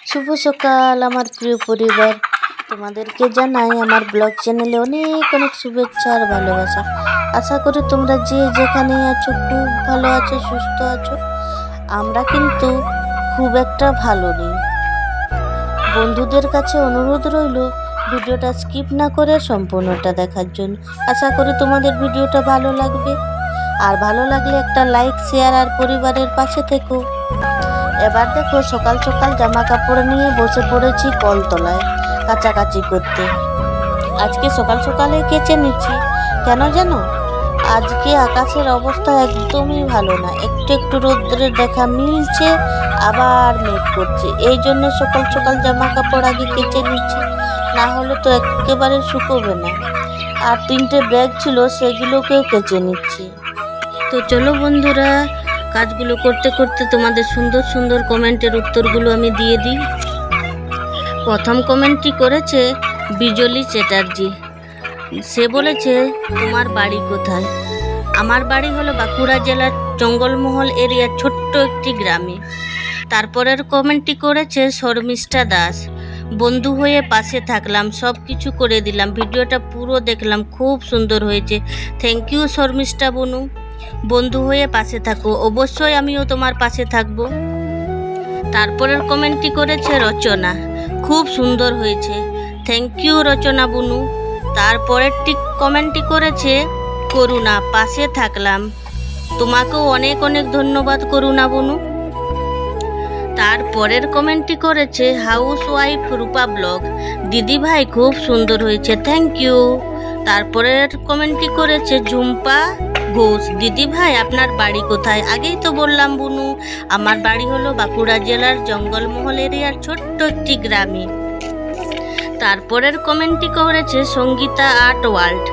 শুভ সকাল আমার প্রিয় পরিবার, তোমাদেরকে জানাই আমার ব্লগ চ্যানেলে অনেক অনেক শুভেচ্ছা আর ভালোবাসা। আশা করি তোমরা যে যেখানে আছো খুব ভালো আছো, সুস্থ আছো। আমরা কিন্তু খুব একটা ভালো নেই। বন্ধুদের কাছে অনুরোধ রইল ভিডিওটা স্কিপ না করে সম্পূর্ণটা দেখার জন্য। আশা করি তোমাদের ভিডিওটা ভালো লাগবে, আর ভালো লাগলে একটা লাইক, শেয়ার আর পরিবারের পাশে থেকো। এবার দেখো, সকাল সকাল জামা কাপড় নিয়ে বসে পড়েছি কলতলায় কাচাকাচি করতে। আজকে সকাল সকালে কেচে নিচ্ছি। কেন জানো? আজকে আকাশের অবস্থা একদমই ভালো না, একটু একটু রোদ্রের দেখা মিলছে, আবার মেঘ করছে। এই জন্য সকাল সকাল জামা কাপড় আগে কেচে নিচ্ছি, না হলে তো একেবারে শুকোবে না। আর 3টে ব্যাগ ছিল, সেগুলোকেও কেচে নিচ্ছি। তো চলো বন্ধুরা, কাজগুলো করতে করতে তোমাদের সুন্দর সুন্দর কমেন্টের উত্তরগুলো আমি দিয়ে দিই। প্রথম কমেন্টটি করেছে বিজলি চ্যাটার্জি। সে বলেছে, তোমার বাড়ি কোথায়? আমার বাড়ি হলো বাঁকুড়া জেলার জঙ্গলমহল এরিয়ার ছোট্ট একটি গ্রামে। তারপরের কমেন্টটি করেছে শর্মিষ্ঠা দাস। বন্ধু হয়ে পাশে থাকলাম, সব কিছু করে দিলাম, ভিডিওটা পুরো দেখলাম, খুব সুন্দর হয়েছে। থ্যাংক ইউ শর্মিষ্ঠা বনু। বন্ধু হয়ে পাশে থাকো, অবশ্যই আমিও তোমার পাশে থাকবো। তারপরের কমেন্টটি করেছে রচনা। খুব সুন্দর হয়েছে, থ্যাংক ইউ রচনা বুনু। তারপরের কমেন্টটি করেছে করুণা। পাশে থাকলাম, তোমাকেও অনেক অনেক ধন্যবাদ করুণা বুনু। তারপরের কমেন্টটি করেছে হাউস ওয়াইফ রূপা ব্লগ। দিদি ভাই খুব সুন্দর হয়েছে, থ্যাংক ইউ। তারপরের কমেন্টটি করেছে ঝুম্পা ঘোষ। দিদি ভাই আপনার বাড়ি কোথায়? আগেই তো বললাম বুনু, আমার বাড়ি হলো বাঁকুড়া জেলার জঙ্গলমহল এরিয়ার ছোট্ট একটি গ্রামে। তারপরের কমেন্টটি করেছে সঙ্গীতা আর্ট ওয়ার্ল্ড।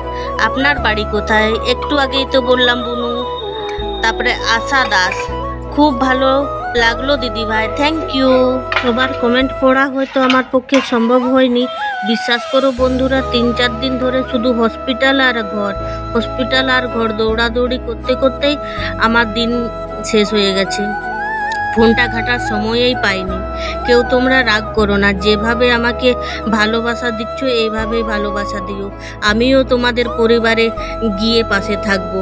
আপনার বাড়ি কোথায়? একটু আগেই তো বললাম বুনু। তারপরে আশা দাস, খুব ভালো লাগলো দিদি ভাই, থ্যাংক ইউ। সবার কমেন্ট পড়া হয়তো আমার পক্ষে সম্ভব হয়নি। বিশ্বাস করো বন্ধুরা, 3-4 দিন ধরে শুধু হসপিটাল আর ঘর দৌড়াদৌড়ি করতে করতেই আমার দিন শেষ হয়ে গেছে। ফোনটা ঘাটার সময়ই পাইনি। কেউ তোমরা রাগ করো না, যেভাবে আমাকে ভালোবাসা দিচ্ছ এইভাবেই ভালোবাসা দিও। আমিও তোমাদের পরিবারে গিয়ে পাশে থাকবো,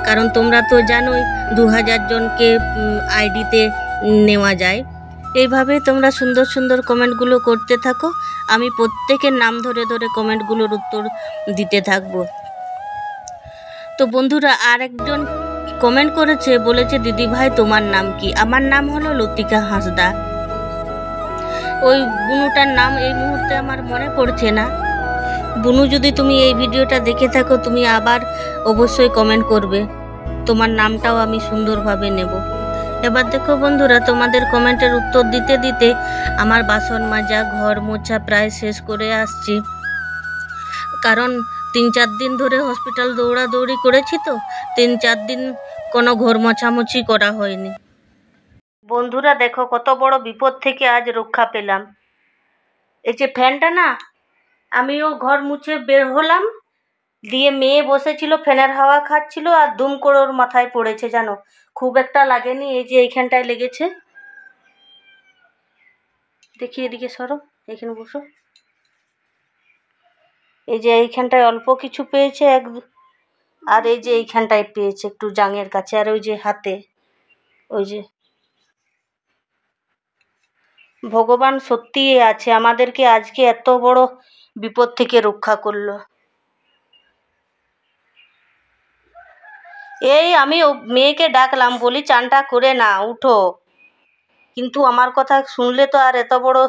কারণ তোমরা তো জানোই 2000 জনকে আইডিতে নেওয়া যায়। এইভাবে তোমরা সুন্দর সুন্দর কমেন্টগুলো করতে থাকো, আমি প্রত্যেকের নাম ধরে ধরে কমেন্টগুলোর উত্তর দিতে থাকবো। তো বন্ধুরা, আর একজন কমেন্ট করেছে, বলেছে দিদি ভাই তোমার নাম কি? আমার নাম হলো লতিকা হাঁসদা। ওই বুনুটার নাম এই মুহূর্তে আমার মনে পড়ছে না। বুনু, যদি তুমি এই ভিডিওটা দেখে থাকো, তুমি আবার অবশ্যই কমেন্ট করবে, তোমার নামটাও আমি সুন্দরভাবে নেব। এবার দেখো বন্ধুরা, তোমাদের কমেন্টের উত্তর দিতে দিতে আমার বাসন মাজা, ঘর মোছা প্রায় শেষ করে আসছি। কারণ 3-4 দিন ধরে হসপিটাল দৌড়াদৌড়ি করেছি, তো 3-4 দিন কোনো ঘর মোছামুছি করা হয়নি। বন্ধুরা দেখো, কত বড় বিপদ থেকে আজ রক্ষা পেলাম। এই যে ফ্যানটা না, আমিও ঘর মুছে বের হলাম, দিয়ে মেয়ে বসেছিল, ফ্যানের হাওয়া খাচ্ছিল, আর দুম করে ওর মাথায় পড়েছে। জানো, খুব একটা লাগেনি, এই যে এইখানটায় লেগেছে। দেখি, এদিকে সরো, এখানে বসো। এই যে এইখানটায় অল্প কিছু পেয়েছে, আর এই যে এইখানটায় পেয়েছে একটু জাঙের কাছে, আর ওই যে হাতে, ওই যে। ভগবান সত্যিই আছে, আমাদেরকে আজকে এত বড় বিপদ থেকে রক্ষা করলো। এই আমি মেয়েকে ডাকলাম, বলি চানটা করে না, উঠো। কিন্তু আমার কথা শুনলে তো আর এত বড়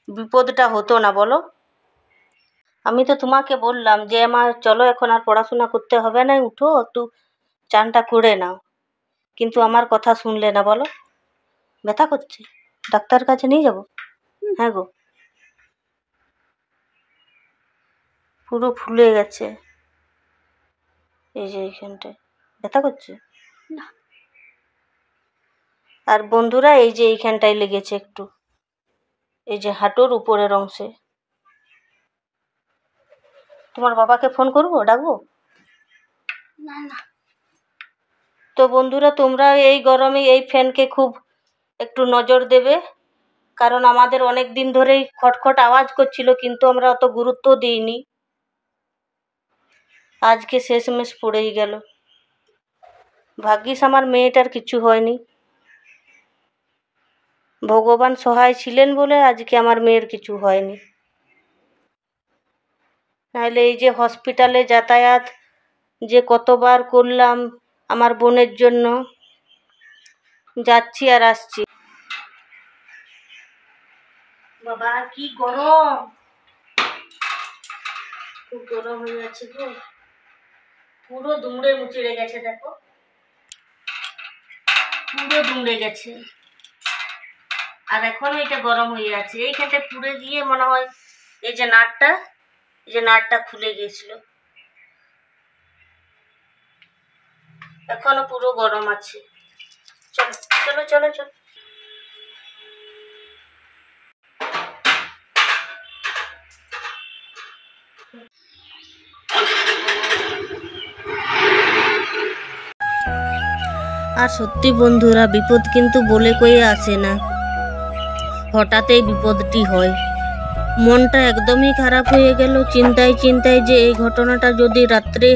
বিপদটা হতো না, বলো। আমি তো তোমাকে বললাম যে আমার চলো, এখন আর পড়াশোনা করতে হবে না, উঠো একটু চানটা করে নাও, কিন্তু আমার কথা শুনলে না, বলো। ব্যথা করছে, ডাক্তার কাছে নিয়ে যাব? হ্যাঁ গো, পুরো ফুলে গেছে, এই যে এইখানটায় ব্যথা করছে না। আর বন্ধুরা, এই যে এইখানটায় লেগেছে একটু, এই যে হাঁটুর উপরের অংশে। তোমার বাবাকে ফোন করবো, ডাকবো? না না। তো বন্ধুরা, তোমরা এই গরমে এই ফ্যানকে খুব একটু নজর দেবে, কারণ আমাদের অনেক দিন ধরেই খটখট আওয়াজ করছিল, কিন্তু আমরা অত গুরুত্ব দিইনি। আজকে শেষমেশ পড়েই গেল। ভাগ্যিস আমার মেয়েটার কিছু হয়নি, ভগবান সহায় ছিলেন বলে আজকে আমার মেয়ের কিছু হয়নি। নাহলে এই যে হসপিটালে যাতায়াত যে কতবার করলাম আমার বোনের জন্য, যাচ্ছি আর আসছি। বাবা কি গরম, খুব গরম হয়ে যাচ্ছে গো, পুরো দুমড়ে মুচড়ে গেছে। দেখো পুরো দুমড়ে গেছে, আর এখনো এটা গরম হয়ে আছে। এইখানটা পুড়ে গিয়ে মনে হয় এই যে নাটটা খুলে গিয়েছিল, এখনো পুরো গরম আছে। চলো চলো চলো চলো। আর সত্যি বন্ধুরা, বিপদ কিন্তু বলে কয়ে আসে না, হঠাৎই বিপদটি হয়। মনটা একদমই খারাপ হয়ে গেল চিন্তায় চিন্তায় যে এই ঘটনাটা যদি রাত্রে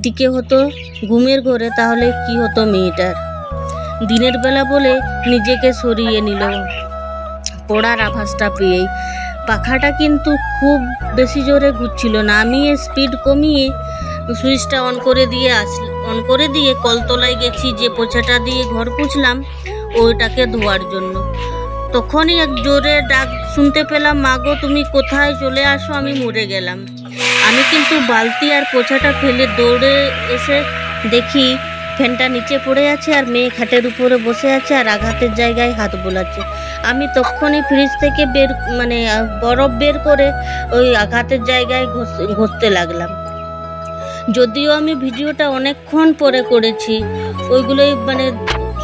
দিকে হতো ঘুমের ঘরে, তাহলে কি হতো মেয়েটার। দিনের বেলা বলে নিজেকে সরিয়ে নিল পড়ার আভাসটা পেয়েই। পাখাটা কিন্তু খুব বেশি জোরে ঘুরছিল না, আমি স্পিড কমিয়ে সুইচটা অন করে দিয়ে কলতলায় গেছি, যে পোছাটা দিয়ে ঘর পুছলাম ওইটাকে ধোয়ার জন্য। তখনই এক জোরে ডাক শুনতে পেলাম, মাগো তুমি কোথায়, চলে আসো, আমি মরে গেলাম। আমি কিন্তু বালতি আর পোছাটা ফেলে দৌড়ে এসে দেখি ফ্যানটা নিচে পড়ে আছে আর মেয়ে খাটের উপরে বসে আছে আর আঘাতের জায়গায় হাত বোলাচ্ছে। আমি তখনই ফ্রিজ থেকে বরফ বের করে ওই আঘাতের জায়গায় ঘষতে লাগলাম। যদিও আমি ভিডিওটা অনেকক্ষণ পরে করেছি, ওইগুলোই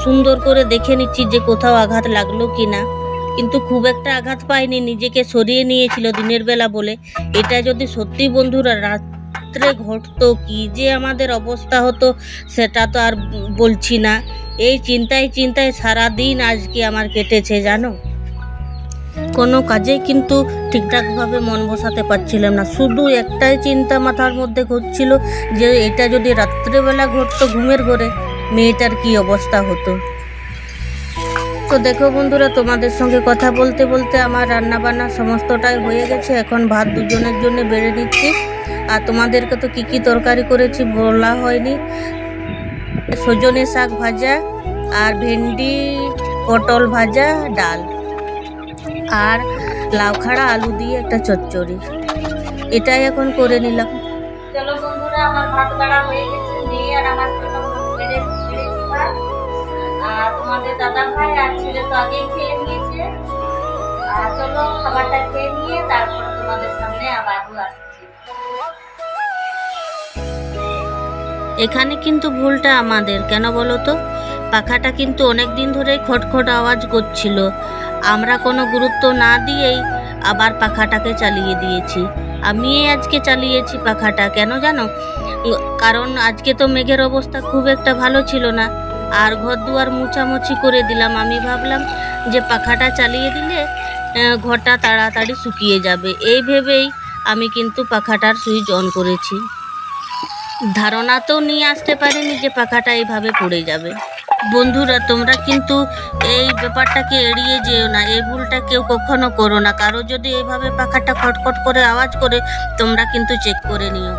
সুন্দর করে দেখে নিচ্ছি যে কোথাও আঘাত লাগলো কিনা, কিন্তু খুব একটা আঘাত পাইনি, নিজেকে সরিয়ে নিয়েছিল দিনের বেলা বলে। এটা যদি সত্যি বন্ধুরা রাত্রে ঘটতো, কি যে আমাদের অবস্থা হতো সেটা তো আর বলছি না। এই চিন্তায় চিন্তায় সারাদিন আজকে আমার কেটেছে জানো। কোনো কাজে কিন্তু ঠিকঠাকভাবে মন বসাতে পারছিলাম না, শুধু একটাই চিন্তা মাথার মধ্যে ঘুরছিল যে এটা যদি রাত্রেবেলা ঘটতো ঘুমের ঘরে, মেয়েটার কি অবস্থা হতো। তো দেখো বন্ধুরা, তোমাদের সঙ্গে কথা বলতে বলতে আমার রান্না বান্না সমস্তটাই হয়ে গেছে। এখন ভাত দুজনের জন্য বেড়ে নিচ্ছি। আর তোমাদেরকে তো কি তরকারি করেছি বলা হয়নি। সজনে শাক ভাজা আর ভেন্ডি পটল ভাজা, ডাল আর লাউখাড়া আলু দিয়ে একটা চচ্চড়ি, এটাই এখন করে নিলাম। চলো বন্ধুরা, আমার ভাত বাড়া হয়ে গেছে, মেয়ে আর আমার জন্য আর তোমাদের দাদা ভাই আর ছেলে তো আগেই খেয়ে নিয়েছে। আর চলো খাবারটা খেয়ে নিয়ে তারপর তোমাদের সামনে আবার আসছি। এখানে কিন্তু ভুলটা আমাদের, কেন বলো তো? পাখাটা কিন্তু অনেক দিন ধরেই খটখট আওয়াজ করছিল, আমরা কোনো গুরুত্ব না দিয়েই আবার পাখাটাকে চালিয়ে দিয়েছি। আমি আজকে চালিয়েছি পাখাটা, কেন জানো? কারণ আজকে তো মেঘের অবস্থা খুব একটা ভালো ছিল না, আর ঘর দুয়ার মুছামুছি করে দিলাম। আমি ভাবলাম যে পাখাটা চালিয়ে দিলে ঘরটা তাড়াতাড়ি শুকিয়ে যাবে, এই ভেবেই আমি কিন্তু পাখাটার সুইচ অন করেছি। ধারণাতেও নিয়ে আসতে পারিনি যে পাখাটা এইভাবে পড়ে যাবে। বন্ধুরা, তোমরা কিন্তু এই ব্যাপারটাকে এড়িয়ে যেও না, এই ভুলটা কেউ কখনো করো না। কারো যদি এইভাবে পাখাটা খটখট করে আওয়াজ করে, তোমরা কিন্তু চেক করে নিও।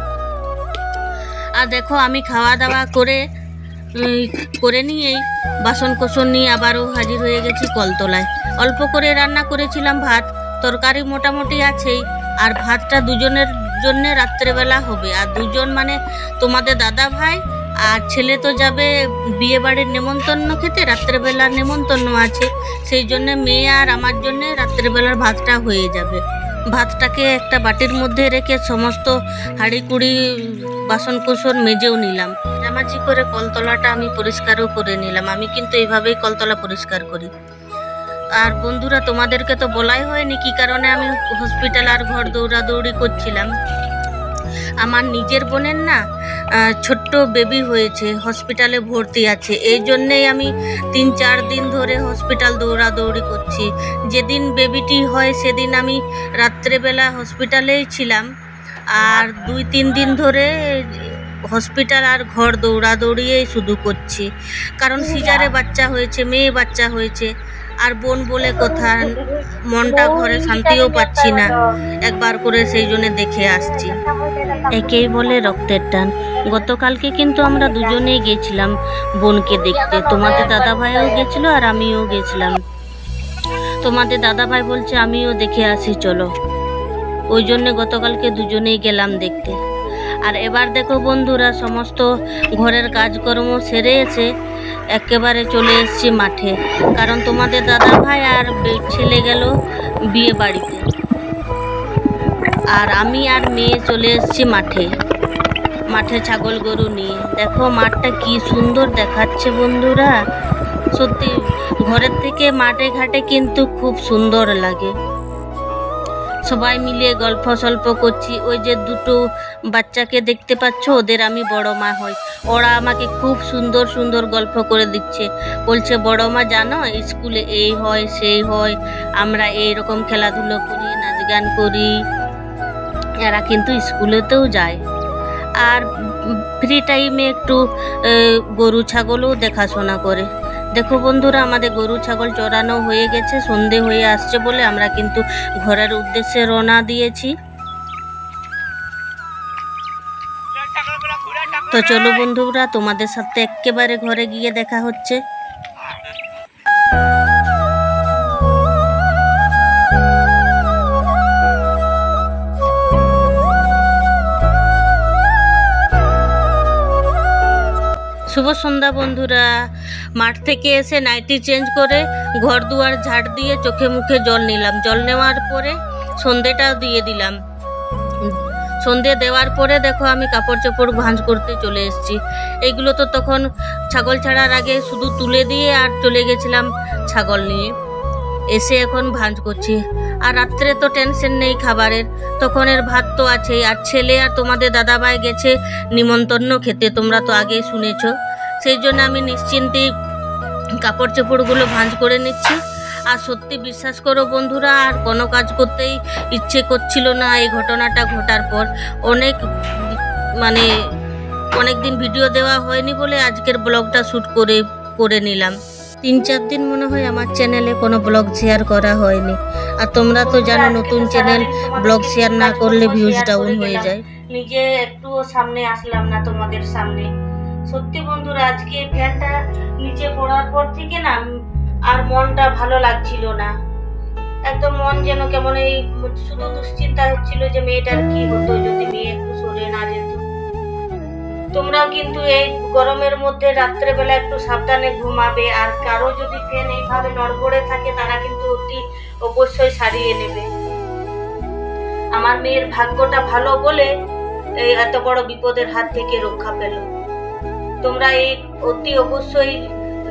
আর দেখো, আমি খাওয়া দাওয়া করে নিয়েই বাসন কোসন নিয়ে আবারও হাজির হয়ে গেছি কলতলায়। অল্প করে রান্না করেছিলাম ভাত, তরকারি মোটামুটি আছেই, আর ভাতটা দুজনের জন্য রাত্রেবেলা হবে। আর দুজন তোমাদের দাদা ভাই আর ছেলে তো যাবে বিয়ে বাড়ির নেমন্তন্ন খেতে, রাত্রেবেলার নেমন্তন্ন আছে, সেই জন্য মেয়ে আর আমার জন্য রাত্রেবেলার ভাতটা হয়ে যাবে। ভাতটাকে একটা বাটির মধ্যে রেখে সমস্ত হাঁড়ি কুড়ি বাসন কোসন মেজেও নিলাম। মাঝামাঝি করে কলতলাটা আমি পরিষ্কারও করে নিলাম। আমি কিন্তু এইভাবেই কলতলা পরিষ্কার করি। আর বন্ধুরা, তোমাদেরকে তো বলাই হয়নি কি কারণে আমি হসপিটাল আর ঘর দৌড়াদৌড়ি করছিলাম। আমার নিজের বোনের না ছোট্ট বেবি হয়েছে, হসপিটালে ভর্তি আছে। এই জন্যেই আমি 3-4 দিন ধরে হসপিটাল দৌড়াদৌড়ি করছি। যেদিন বেবিটি হয় সেদিন আমি রাত্রেবেলা হসপিটালেই ছিলাম, আর 2-3 দিন ধরে হসপিটাল আর ঘর দৌড়াদৌড়িয়েই শুধু করছি। কারণ সিজারে বাচ্চা হয়েছে, মেয়ে বাচ্চা হয়েছে, আর বোন বলে কথা, মনটা ঘরে শান্তিও পাচ্ছি না একবার করে, সেই জন্য দেখে আসছি। একেই বলে রক্তের টান। গতকালকে কিন্তু আমরা দুজনেই গেছিলাম বোনকে দেখতে। তোমাদের দাদা ভাইও গেছিল আর আমিও গেছিলাম। তোমাদের দাদা ভাই বলছে আমিও দেখে আসি চলো, ওই জন্য গতকালকে দুজনেই গেলাম দেখতে। আর এবার দেখো বন্ধুরা, সমস্ত ঘরের কাজকর্ম সেরে এসে একেবারে চলে এসেছি মাঠে। কারণ তোমাদের দাদা ভাই আর ছেলে গেল বিয়ে বাড়িতে, আর আমি আর মেয়ে চলে এসেছি মাঠে ছাগল গরু নিয়ে। দেখো মাঠটা কি সুন্দর দেখাচ্ছে বন্ধুরা, সত্যি ঘরের থেকে মাঠে ঘাটে কিন্তু খুব সুন্দর লাগে। সবাই মিলে গল্প সল্প করছি। ওই যে দুটো বাচ্চাকে দেখতে পাচ্ছ, ওদের আমি বড় মা হই। ওরা আমাকে খুব সুন্দর সুন্দর গল্প করে দিচ্ছে, বলছে বড় মা জানো স্কুলে এই হয় সেই হয়, আমরা এইরকম খেলাধুলো করি, নাচ গান করি। এরা কিন্তু স্কুলেতেও যায়, আর ফ্রি টাইমে একটু গরু ছাগলও দেখাশোনা করে। দেখো বন্ধুরা, আমাদের গরু ছাগল চড়ানো হয়ে গেছে, সন্ধে হয়ে আসছে বলে আমরা কিন্তু ঘরের উদ্দেশ্যে রওনা দিয়েছি। তো চলো বন্ধুরা, তোমাদের সাথে একেবারে ঘরে গিয়ে দেখা হচ্ছে। শুভ সন্ধ্যা বন্ধুরা। মাঠ থেকে এসে নাইটি চেঞ্জ করে ঘর দুয়ার ঝাড় দিয়ে চোখে মুখে জল নিলাম। জল নেওয়ার পরে সন্ধেটা দিয়ে দিলাম। সন্ধে দেওয়ার পরে দেখো আমি কাপড় চোপড় ভাঁজ করতে চলে এসেছি। এইগুলো তো তখন ছাগল ছাড়ার আগে শুধু তুলে দিয়ে আর চলে গেছিলাম ছাগল নিয়ে। এসে এখন ভাঁজ করছি। আর রাত্রে তো টেনশন নেই খাবারের, তখনের ভাত তো আছেই। আর ছেলে আর তোমাদের দাদাভাই গেছে নিমন্ত্রণ খেতে, তোমরা তো আগেই শুনেছো। সেই জন্য আমি নিশ্চিন্তে কাপড় চোপড়গুলো ভাঁজ করে নিচ্ছি। আর সত্যি বিশ্বাস করো বন্ধুরা, আর কোনো কাজ করতেই ইচ্ছে করছিল না এই ঘটনাটা ঘটার পর। অনেক দিন ভিডিও দেওয়া হয়নি বলে আজকের ব্লগটা শ্যুট করে নিলাম। 3-4 দিন মনে হয় আমার চ্যানেলে কোনো ব্লগ শেয়ার করা হয়নি। আর তোমরা তো জানো নতুন চ্যানেল, ব্লগ শেয়ার না করলে ভিউজ ডাউন হয়ে যায়। নিজে একটুও সামনে আসলাম না তোমাদের সামনে। সত্যি বন্ধুরা, আজকে ফ্যানটা নিচে পড়ার পর থেকে না আর মনটা ভালো লাগছিল না। একদম মন যেন কেমন, এই শুধু দুশ্চিন্তা হচ্ছিল যে মেয়েটার কি হতো যদি মেয়ে একটু সরে না যেত। তোমরাও কিন্তু এই গরমের মধ্যে রাত্রেবেলা একটু সাবধানে ঘুমাবে। আর কারো যদি ফ্যান এইভাবে নড়বড়ে থাকে তারা কিন্তু অতি অবশ্যই সারিয়ে নেবে। আমার মেয়ের ভাগ্যটা ভালো বলে এই এত বড় বিপদের হাত থেকে রক্ষা পেল। তোমরা এই অতি অবশ্যই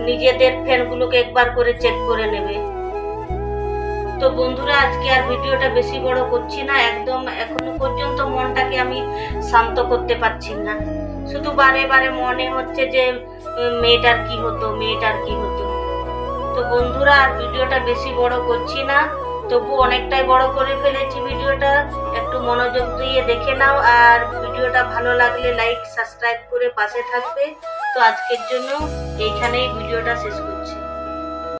নিজেদের ফ্যানগুলোকে একবার করে চেক করে নেবে। তো বন্ধুরা, আজকে আর ভিডিওটা বেশি বড় করছি না। একদম এখনো পর্যন্ত মনটাকে আমি শান্ত করতে পারছি না। শুধু বারে বারে মনে হচ্ছে যে মেয়েটার কি হতো। তো বন্ধুরা, আর ভিডিওটা বেশি বড় করছি না, তবু অনেকটাই বড় করে ফেলেছি ভিডিওটা। একটু মনোযোগ দিয়ে দেখে নাও, আর ভিডিওটা ভালো লাগলে লাইক সাবস্ক্রাইব করে পাশে থাকবে। তো আজকের জন্য এইখানেই ভিডিওটা শেষ করছি।